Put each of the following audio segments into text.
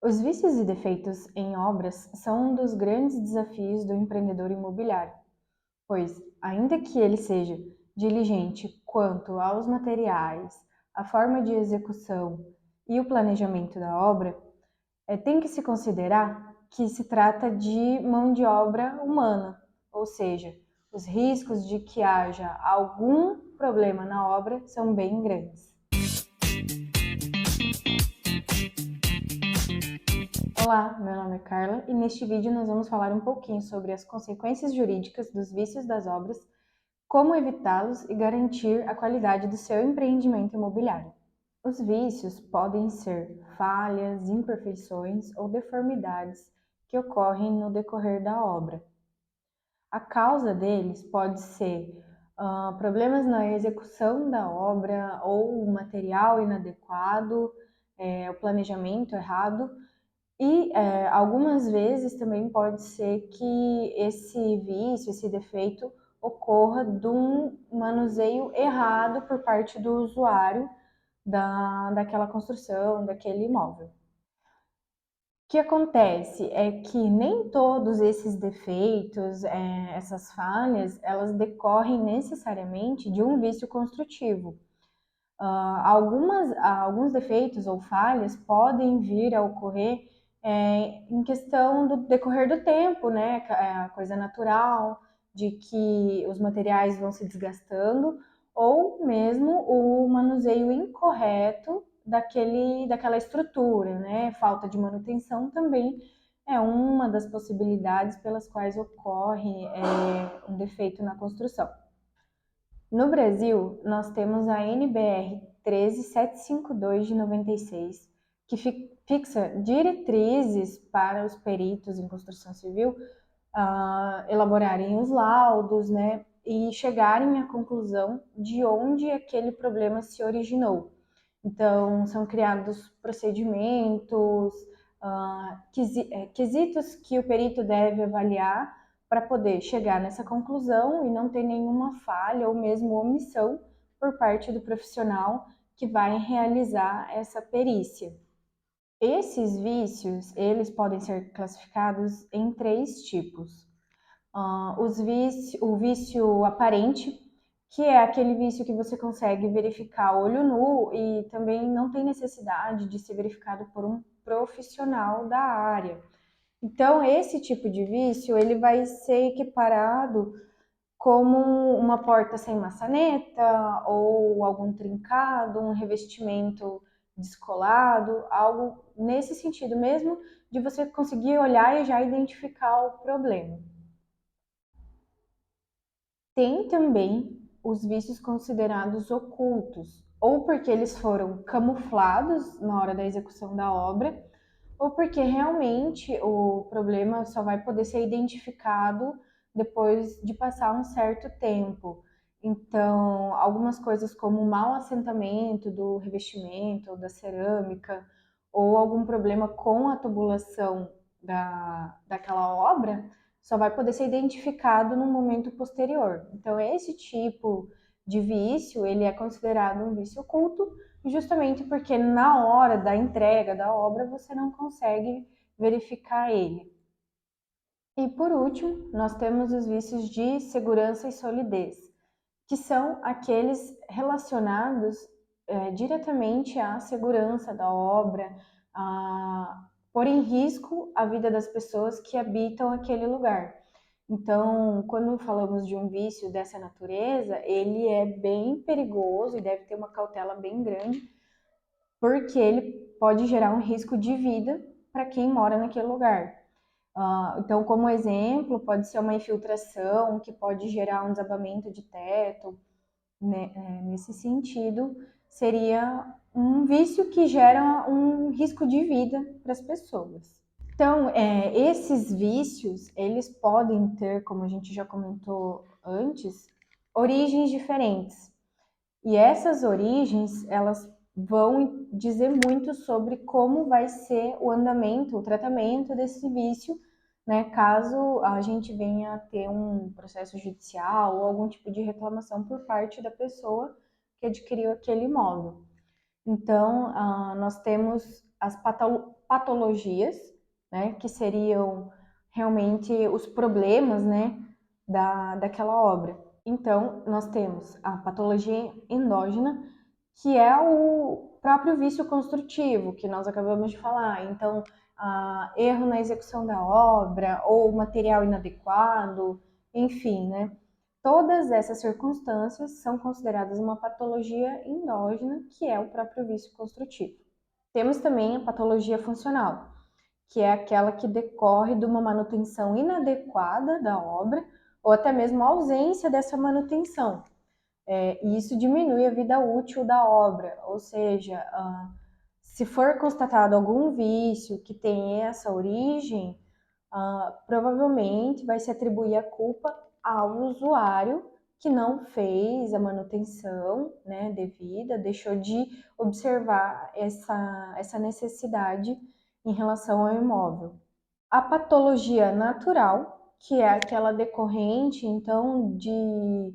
Os vícios e defeitos em obras são um dos grandes desafios do empreendedor imobiliário, pois, ainda que ele seja diligente quanto aos materiais, a forma de execução e o planejamento da obra, tem que se considerar que se trata de mão de obra humana, ou seja, os riscos de que haja algum problema na obra são bem grandes. Olá, meu nome é Carla e neste vídeo nós vamos falar um pouquinho sobre as consequências jurídicas dos vícios das obras, como evitá-los e garantir a qualidade do seu empreendimento imobiliário. Os vícios podem ser falhas, imperfeições ou deformidades que ocorrem no decorrer da obra. A causa deles pode ser problemas na execução da obra ou o material inadequado, o planejamento errado. E algumas vezes também pode ser que esse vício, esse defeito, ocorra de um manuseio errado por parte do usuário daquela construção, daquele imóvel. O que acontece é que nem todos esses defeitos, essas falhas, elas decorrem necessariamente de um vício construtivo. Alguns defeitos ou falhas podem vir a ocorrer em questão do decorrer do tempo, né? É a coisa natural de que os materiais vão se desgastando, ou mesmo o manuseio incorreto daquela estrutura, né? Falta de manutenção também é uma das possibilidades pelas quais ocorre um defeito na construção. No Brasil, nós temos a NBR 13752 de 96, que fixa diretrizes para os peritos em construção civil elaborarem os laudos, né, e chegarem à conclusão de onde aquele problema se originou. Então, são criados procedimentos, quesitos que o perito deve avaliar para poder chegar nessa conclusão e não ter nenhuma falha ou mesmo omissão por parte do profissional que vai realizar essa perícia. Esses vícios, eles podem ser classificados em três tipos. O vício aparente, que é aquele vício que você consegue verificar olho nu e também não tem necessidade de ser verificado por um profissional da área. Então, esse tipo de vício, ele vai ser equiparado como uma porta sem maçaneta ou algum trincado, um revestimento descolado, algo nesse sentido mesmo, de você conseguir olhar e já identificar o problema. Tem também os vícios considerados ocultos, ou porque eles foram camuflados na hora da execução da obra, ou porque realmente o problema só vai poder ser identificado depois de passar um certo tempo. Então, algumas coisas como o mau assentamento do revestimento ou da cerâmica, ou algum problema com a tubulação daquela obra, só vai poder ser identificado num momento posterior. Então, esse tipo de vício, ele é considerado um vício oculto, justamente porque na hora da entrega da obra você não consegue verificar ele. E por último, nós temos os vícios de segurança e solidez, que são aqueles relacionados diretamente à segurança da obra, a pôr em risco a vida das pessoas que habitam aquele lugar. Então, quando falamos de um vício dessa natureza, ele é bem perigoso e deve ter uma cautela bem grande, porque ele pode gerar um risco de vida para quem mora naquele lugar. Então, como exemplo, pode ser uma infiltração que pode gerar um desabamento de teto, né? Nesse sentido, seria um vício que gera um risco de vida para as pessoas. Então, esses vícios, eles podem ter, como a gente já comentou antes, origens diferentes. E essas origens, elas vão dizer muito sobre como vai ser o andamento, o tratamento desse vício, né, caso a gente venha a ter um processo judicial ou algum tipo de reclamação por parte da pessoa que adquiriu aquele imóvel. Então, nós temos as patologias, né, que seriam realmente os problemas, né, daquela obra. Então, nós temos a patologia endógena, que é o próprio vício construtivo, que nós acabamos de falar. Então, erro na execução da obra, ou material inadequado, enfim, né? Todas essas circunstâncias são consideradas uma patologia endógena, que é o próprio vício construtivo. Temos também a patologia funcional, que é aquela que decorre de uma manutenção inadequada da obra, ou até mesmo a ausência dessa manutenção. E isso diminui a vida útil da obra, ou seja, se for constatado algum vício que tem essa origem, provavelmente vai se atribuir a culpa ao usuário que não fez a manutenção, né, devida, deixou de observar essa necessidade em relação ao imóvel. A patologia natural, que é aquela decorrente, então, de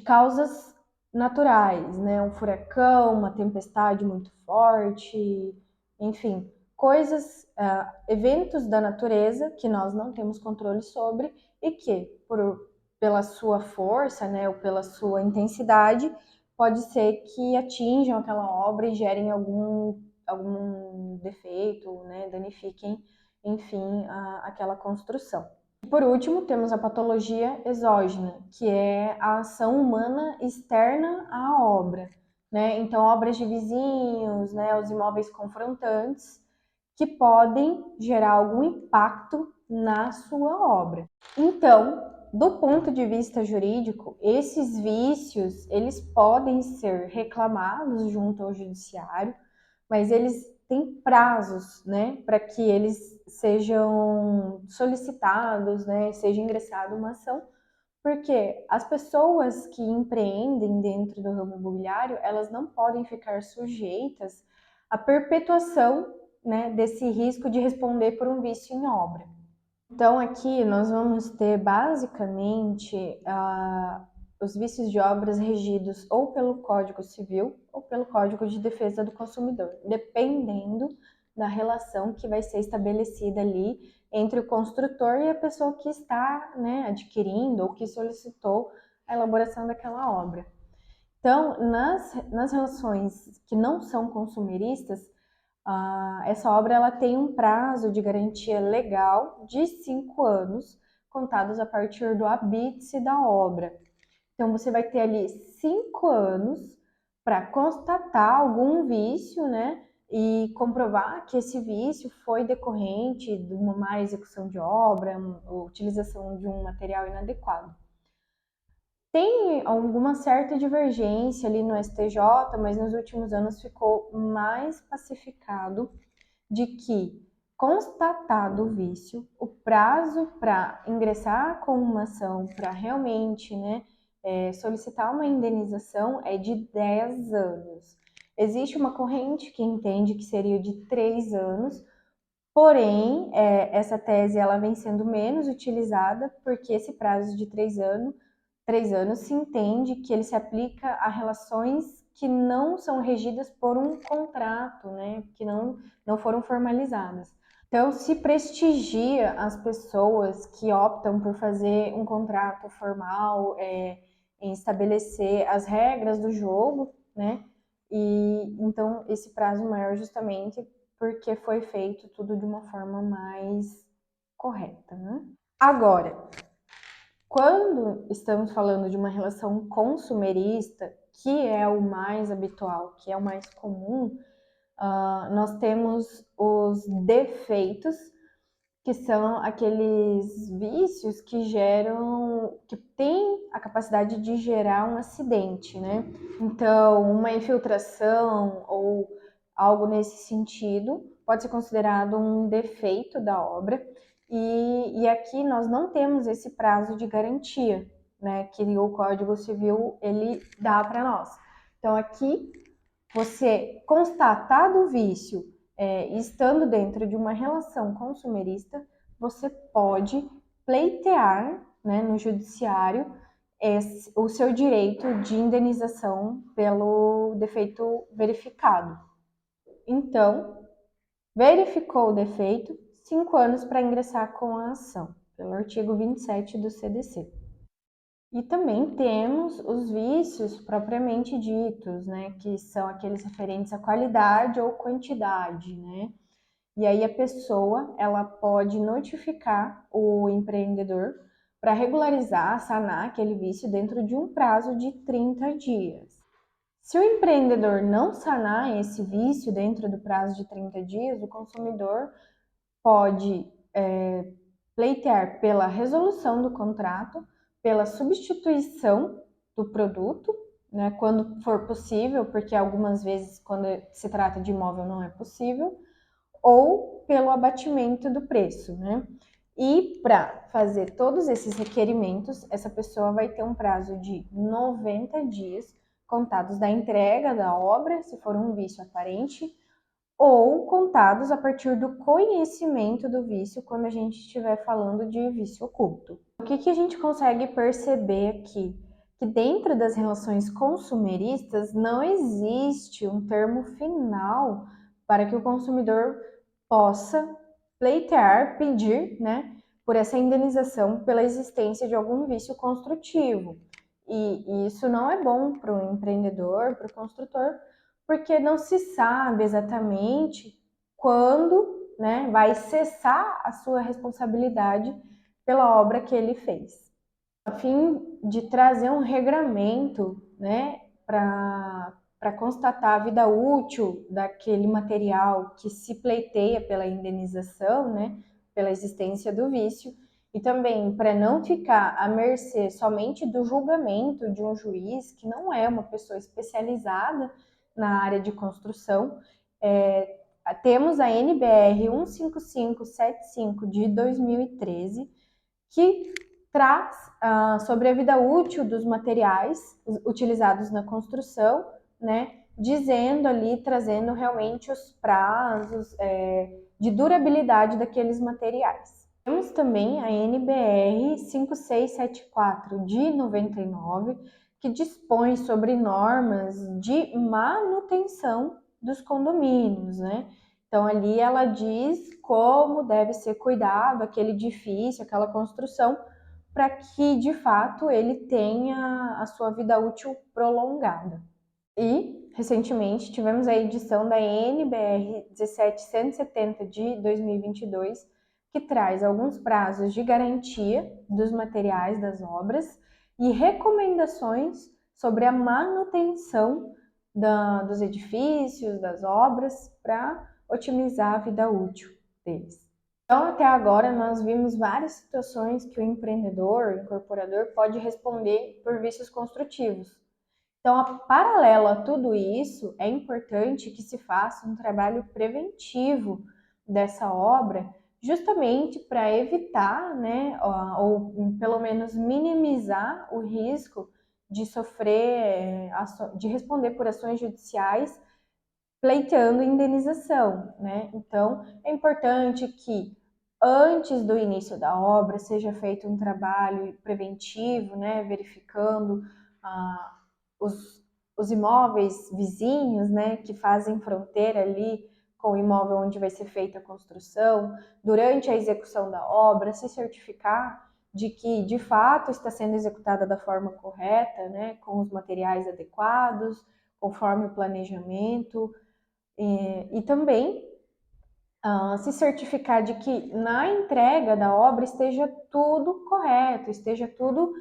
causas naturais, né? Um furacão, uma tempestade muito forte, enfim, coisas, eventos da natureza que nós não temos controle sobre e que, pela sua força, né, ou pela sua intensidade, pode ser que atinjam aquela obra e gerem algum defeito, né, danifiquem, enfim, aquela construção. Por último, temos a patologia exógena, que é a ação humana externa à obra, né? Então, obras de vizinhos, né, os imóveis confrontantes, que podem gerar algum impacto na sua obra. Então, do ponto de vista jurídico, esses vícios, eles podem ser reclamados junto ao judiciário, mas eles têm prazos, né, para que eles sejam solicitados, né, seja ingressada uma ação, porque as pessoas que empreendem dentro do ramo imobiliário, elas não podem ficar sujeitas à perpetuação, né, desse risco de responder por um vício em obra. Então, aqui nós vamos ter basicamente os vícios de obras regidos ou pelo Código Civil ou pelo Código de Defesa do Consumidor, dependendo da relação que vai ser estabelecida ali entre o construtor e a pessoa que está, né, adquirindo ou que solicitou a elaboração daquela obra. Então, nas relações que não são consumeristas, essa obra ela tem um prazo de garantia legal de 5 anos, contados a partir do habite da obra. Então, você vai ter ali 5 anos para constatar algum vício, né? E comprovar que esse vício foi decorrente de uma má execução de obra, utilização de um material inadequado. Tem alguma certa divergência ali no STJ, mas nos últimos anos ficou mais pacificado de que, constatado o vício, o prazo para ingressar com uma ação para realmente, né, solicitar uma indenização é de 10 anos. Existe uma corrente que entende que seria de 3 anos, porém, essa tese ela vem sendo menos utilizada porque esse prazo de 3 anos se entende que ele se aplica a relações que não são regidas por um contrato, né, que não foram formalizadas. Então, se prestigia as pessoas que optam por fazer um contrato formal, em estabelecer as regras do jogo, né? E então esse prazo maior justamente porque foi feito tudo de uma forma mais correta, né? Agora, quando estamos falando de uma relação consumerista, que é o mais habitual, que é o mais comum, nós temos os defeitos, que são aqueles vícios que têm a capacidade de gerar um acidente, né? Então, uma infiltração ou algo nesse sentido pode ser considerado um defeito da obra. E aqui nós não temos esse prazo de garantia, né, que o Código Civil ele dá para nós. Então, aqui você constatado o vício, estando dentro de uma relação consumerista, você pode pleitear, né, no judiciário o seu direito de indenização pelo defeito verificado. Então, verificou o defeito, 5 anos para ingressar com a ação, pelo artigo 27 do CDC. E também temos os vícios propriamente ditos, né, que são aqueles referentes à qualidade ou quantidade, né? E aí a pessoa, ela pode notificar o empreendedor para regularizar, sanar aquele vício dentro de um prazo de 30 dias. Se o empreendedor não sanar esse vício dentro do prazo de 30 dias, o consumidor pode pleitear pela resolução do contrato, pela substituição do produto, né, quando for possível, porque algumas vezes, quando se trata de imóvel, não é possível, ou pelo abatimento do preço, né? E para fazer todos esses requerimentos, essa pessoa vai ter um prazo de 90 dias contados da entrega da obra, se for um vício aparente, ou contados a partir do conhecimento do vício, quando a gente estiver falando de vício oculto. O que a gente consegue perceber aqui? Que dentro das relações consumeristas não existe um termo final para que o consumidor possa pleitear, pedir, né, por essa indenização pela existência de algum vício construtivo. E isso não é bom para o empreendedor, para o construtor, porque não se sabe exatamente quando, né, vai cessar a sua responsabilidade pela obra que ele fez. A fim de trazer um regramento, né, para constatar a vida útil daquele material que se pleiteia pela indenização, né, pela existência do vício, e também para não ficar à mercê somente do julgamento de um juiz, que não é uma pessoa especializada na área de construção. Temos a NBR 15575 de 2013, que traz sobre a vida útil dos materiais utilizados na construção, né, dizendo ali, trazendo realmente os prazos de durabilidade daqueles materiais. Temos também a NBR 5674 de 99, que dispõe sobre normas de manutenção dos condomínios, né? Então ali ela diz como deve ser cuidado aquele edifício, aquela construção, para que de fato ele tenha a sua vida útil prolongada. E recentemente tivemos a edição da NBR 17170 de 2022, que traz alguns prazos de garantia dos materiais das obras e recomendações sobre a manutenção dos edifícios, das obras, para otimizar a vida útil deles. Então, até agora, nós vimos várias situações que o empreendedor, o incorporador, pode responder por vícios construtivos. Então, paralelo a tudo isso, é importante que se faça um trabalho preventivo dessa obra, justamente para evitar, né, ou pelo menos minimizar o risco de sofrer, de responder por ações judiciais pleiteando indenização, né? Então, é importante que antes do início da obra seja feito um trabalho preventivo, né, verificando os, os imóveis vizinhos, né, que fazem fronteira ali com o imóvel onde vai ser feita a construção, durante a execução da obra, se certificar de que de fato está sendo executada da forma correta, né, com os materiais adequados, conforme o planejamento, e também se certificar de que na entrega da obra esteja tudo correto, esteja tudo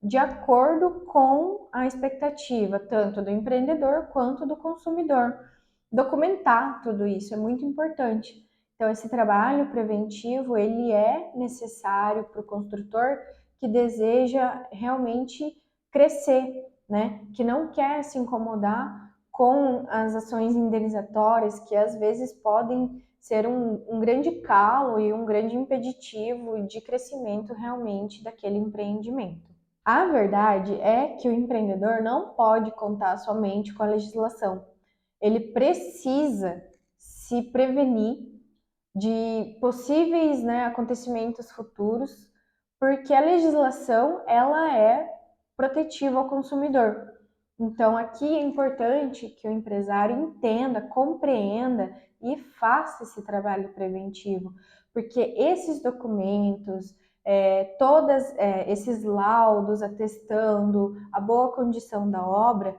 de acordo com a expectativa, tanto do empreendedor quanto do consumidor. Documentar tudo isso é muito importante. Então, esse trabalho preventivo, ele é necessário para o construtor que deseja realmente crescer, né? Que não quer se incomodar com as ações indenizatórias, que às vezes podem ser um grande calo e um grande impeditivo de crescimento realmente daquele empreendimento. A verdade é que o empreendedor não pode contar somente com a legislação. Ele precisa se prevenir de possíveis, né, acontecimentos futuros, porque a legislação ela é protetivo ao consumidor. Então, aqui é importante que o empresário entenda, compreenda e faça esse trabalho preventivo, porque esses documentos, esses laudos atestando a boa condição da obra,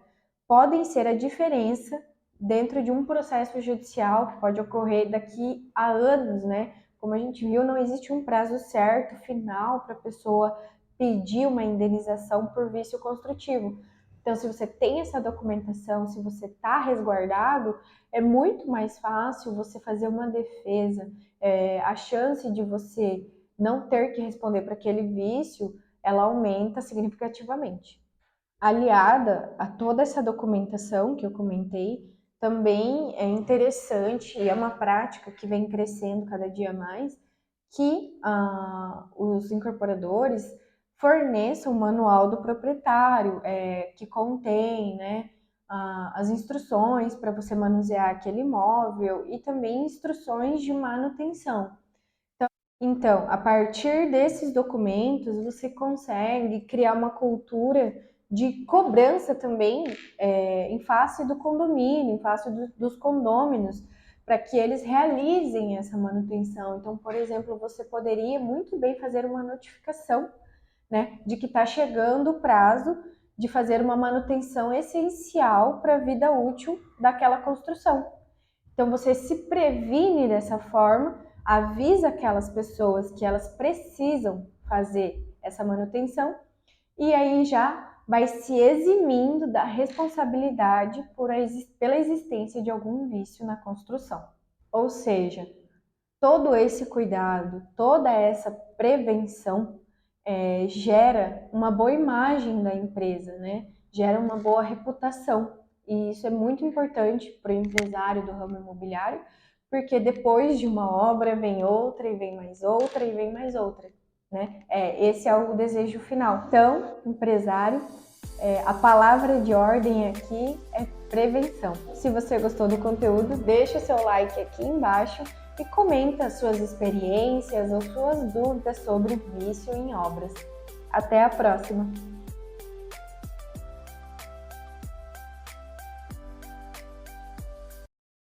podem ser a diferença dentro de um processo judicial que pode ocorrer daqui a anos, né? Como a gente viu, não existe um prazo certo, final, para a pessoa pedir uma indenização por vício construtivo. Então, se você tem essa documentação, se você está resguardado, é muito mais fácil você fazer uma defesa. A chance de você não ter que responder para aquele vício, ela aumenta significativamente. Aliada a toda essa documentação que eu comentei, também é interessante e é uma prática que vem crescendo cada dia mais, que os incorporadores forneçam um manual do proprietário, que contém, né, as instruções para você manusear aquele imóvel e também instruções de manutenção. Então, a partir desses documentos, você consegue criar uma cultura de cobrança também em face do condomínio, em face dos condôminos, para que eles realizem essa manutenção. Então, por exemplo, você poderia muito bem fazer uma notificação, né, de que está chegando o prazo de fazer uma manutenção essencial para a vida útil daquela construção. Então, você se previne dessa forma, avisa aquelas pessoas que elas precisam fazer essa manutenção e aí já vai se eximindo da responsabilidade pela existência de algum vício na construção. Ou seja, todo esse cuidado, toda essa prevenção gera uma boa imagem da empresa, né? Gera uma boa reputação. E isso é muito importante para o empresário do ramo imobiliário, porque depois de uma obra vem outra, e vem mais outra, e vem mais outra, né? Esse é o desejo final. Então, empresário, a palavra de ordem aqui é prevenção. Se você gostou do conteúdo, deixa o seu like aqui embaixo e comenta suas experiências ou suas dúvidas sobre vício em obras. Até a próxima!